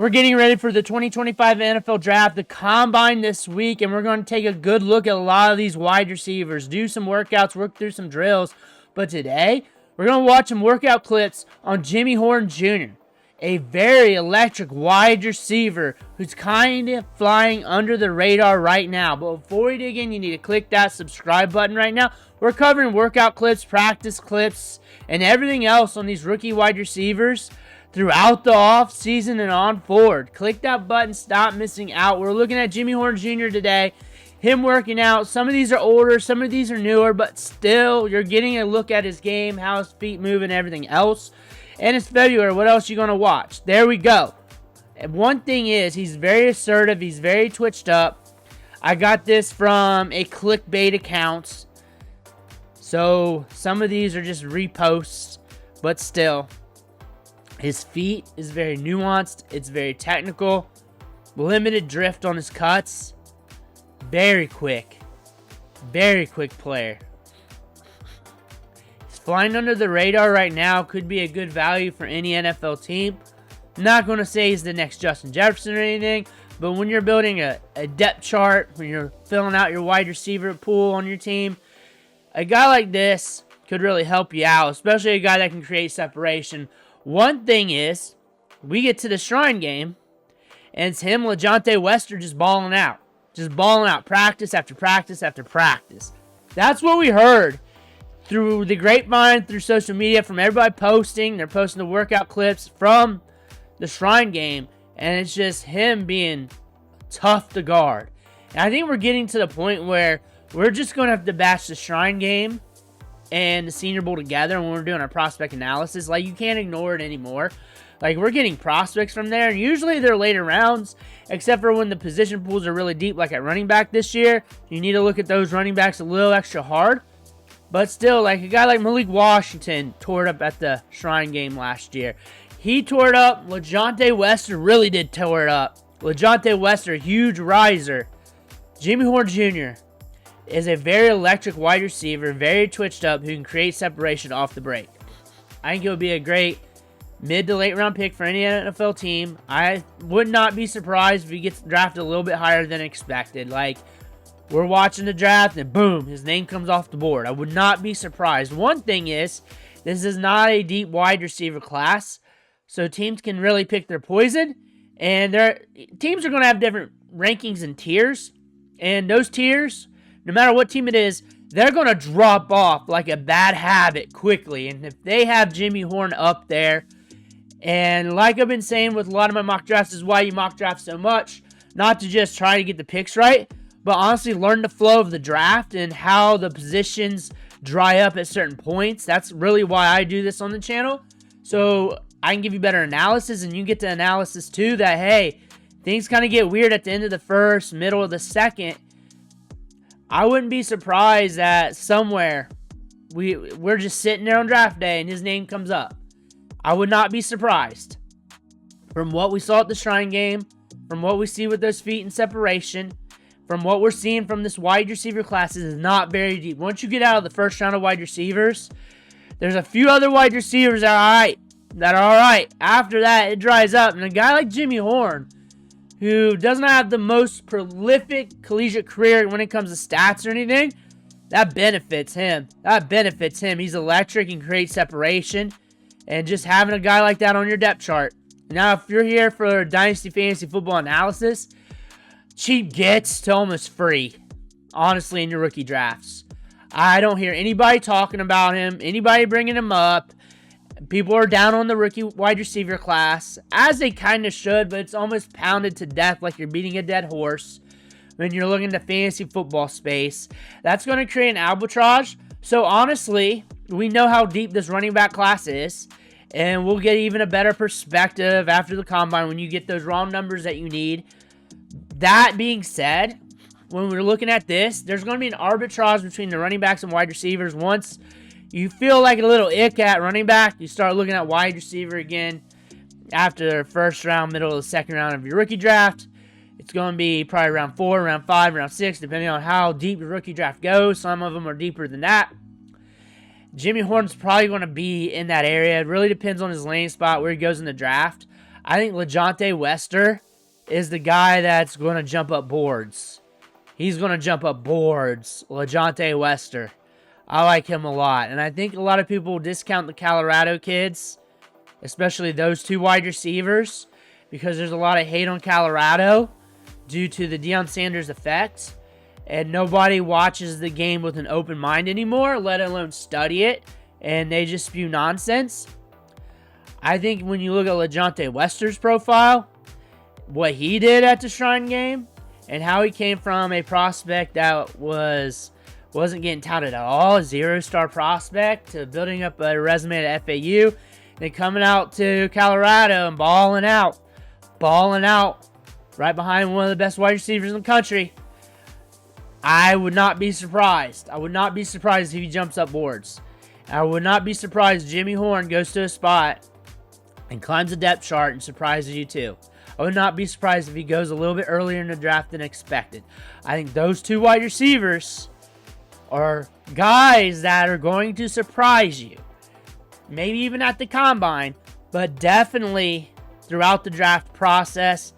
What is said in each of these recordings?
We're getting ready for the 2025 NFL Draft, the Combine this week, and we're going to take a good look at a lot of these wide receivers, do some workouts, work through some drills. But today, we're going to watch some workout clips on Jimmy Horn Jr., a very electric wide receiver who's kind of flying under the radar right now. But before we dig in, you need to click that subscribe button right now. We're covering workout clips, practice clips, and everything else on these rookie wide receivers throughout the off season and on forward. Click that button, stop missing out. We're looking at Jimmy Horn Jr. today, him working out. Some of these are older, some of these are newer, but still, you're getting a look at his game, how his feet move, and everything else. And it's February. What else are you going to watch? There we go. And one thing is, he's very assertive. He's very twitched up. I got this from a clickbait account. So some of these are just reposts, but still. His feet is very nuanced. It's very technical. Limited drift on his cuts. Very quick. Very quick player. He's flying under the radar right now. Could be a good value for any NFL team. Not going to say he's the next Justin Jefferson or anything. But when you're building a depth chart, when you're filling out your wide receiver pool on your team, a guy like this could really help you out. Especially a guy that can create separation. One thing is, we get to the Shrine game, and it's him, LaJohntay Wester, just balling out. Just balling out, practice after practice after practice. That's what we heard through the grapevine, through social media, from everybody posting. They're posting the workout clips from the Shrine game, and it's just him being tough to guard. And I think we're getting to the point where we're just going to have to batch the Shrine game and the Senior Bowl together when we're doing our prospect analysis. Like, you can't ignore it anymore. Like, we're getting prospects from there, and usually they're later rounds, except for when the position pools are really deep, like at running back this year. You need to look at those running backs a little extra hard. But still, like a guy like Malik Washington tore it up at the Shrine game last year. He tore it up. LaJohntay Wester really did tore it up. LaJohntay Wester, huge riser. Jimmy Horn Jr. is a very electric wide receiver, very twitched up, who can create separation off the break. I think it would be a great mid to late round pick for any NFL team. I would not be surprised if he gets drafted a little bit higher than expected. Like, we're watching the draft and boom, his name comes off the board. I would not be surprised. One thing is, this is not a deep wide receiver class, so teams can really pick their poison. And teams are going to have different rankings and tiers. And those tiers, no matter what team it is, they're going to drop off like a bad habit quickly. And if they have Jimmy Horn up there, and like I've been saying with a lot of my mock drafts, is why you mock draft so much, not to just try to get the picks right, but honestly learn the flow of the draft and how the positions dry up at certain points. That's really why I do this on the channel. So I can give you better analysis, and you get the analysis too that, hey, things kind of get weird at the end of the first, middle of the second. I wouldn't be surprised that somewhere we're just sitting there on draft day and his name comes up. I would not be surprised. From what we saw at the Shrine game, from what we see with those feet and separation, from what we're seeing from this wide receiver class, is not very deep. Once you get out of the first round of wide receivers, there's a few other wide receivers that are all right. After that, it dries up. And a guy like Jimmy Horn, who doesn't have the most prolific collegiate career when it comes to stats or anything, that benefits him. He's electric and creates separation. And just having a guy like that on your depth chart. Now, if you're here for Dynasty Fantasy Football analysis, cheap gets to almost free, honestly, in your rookie drafts. I don't hear anybody talking about him, anybody bringing him up. People are down on the rookie wide receiver class, as they kind of should, but it's almost pounded to death like you're beating a dead horse when you're looking at the fantasy football space. That's going to create an arbitrage. So honestly, we know how deep this running back class is, and we'll get even a better perspective after the combine when you get those raw numbers that you need. That being said, when we're looking at this, there's going to be an arbitrage between the running backs and wide receivers. Once you feel like a little ick at running back, you start looking at wide receiver again after the first round, middle of the second round of your rookie draft. It's going to be probably round 4, round 5, round 6, depending on how deep your rookie draft goes. Some of them are deeper than that. Jimmy Horn's probably going to be in that area. It really depends on his landing spot, where he goes in the draft. I think LaJohntay Wester is the guy that's going to jump up boards. He's going to jump up boards. LaJohntay Wester. I like him a lot. And I think a lot of people discount the Colorado kids, especially those two wide receivers, because there's a lot of hate on Colorado due to the Deion Sanders effect. And nobody watches the game with an open mind anymore, let alone study it. And they just spew nonsense. I think when you look at LaJohntay Wester's profile, what he did at the Shrine game, and how he came from a prospect that wasn't getting touted at all, a 0-star prospect, to building up a resume at FAU, then coming out to Colorado and balling out right behind one of the best wide receivers in the country. I would not be surprised. I would not be surprised if he jumps up boards. I would not be surprised if Jimmy Horn goes to a spot and climbs a depth chart and surprises you too. I would not be surprised if he goes a little bit earlier in the draft than expected. I think those two wide receivers are guys that are going to surprise you. Maybe even at the combine, but definitely throughout the draft process.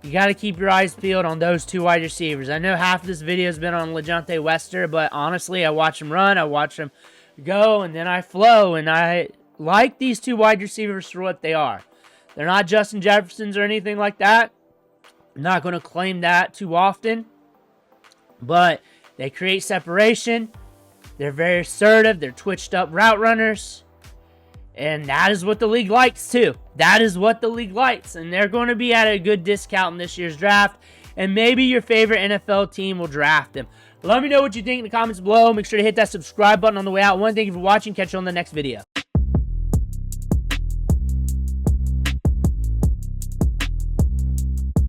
You got to keep your eyes peeled on those two wide receivers. I know half of this video has been on LaJohntay Wester, but honestly, I watch him run, I watch him go, and then I flow, and I like these two wide receivers for what they are. They're not Justin Jeffersons or anything like that. I'm not going to claim that too often, but they create separation. They're very assertive. They're twitched up route runners. And that is what the league likes too. That is what the league likes. And they're going to be at a good discount in this year's draft. And maybe your favorite NFL team will draft them. Let me know what you think in the comments below. Make sure to hit that subscribe button on the way out. Thank you for watching. Catch you on the next video.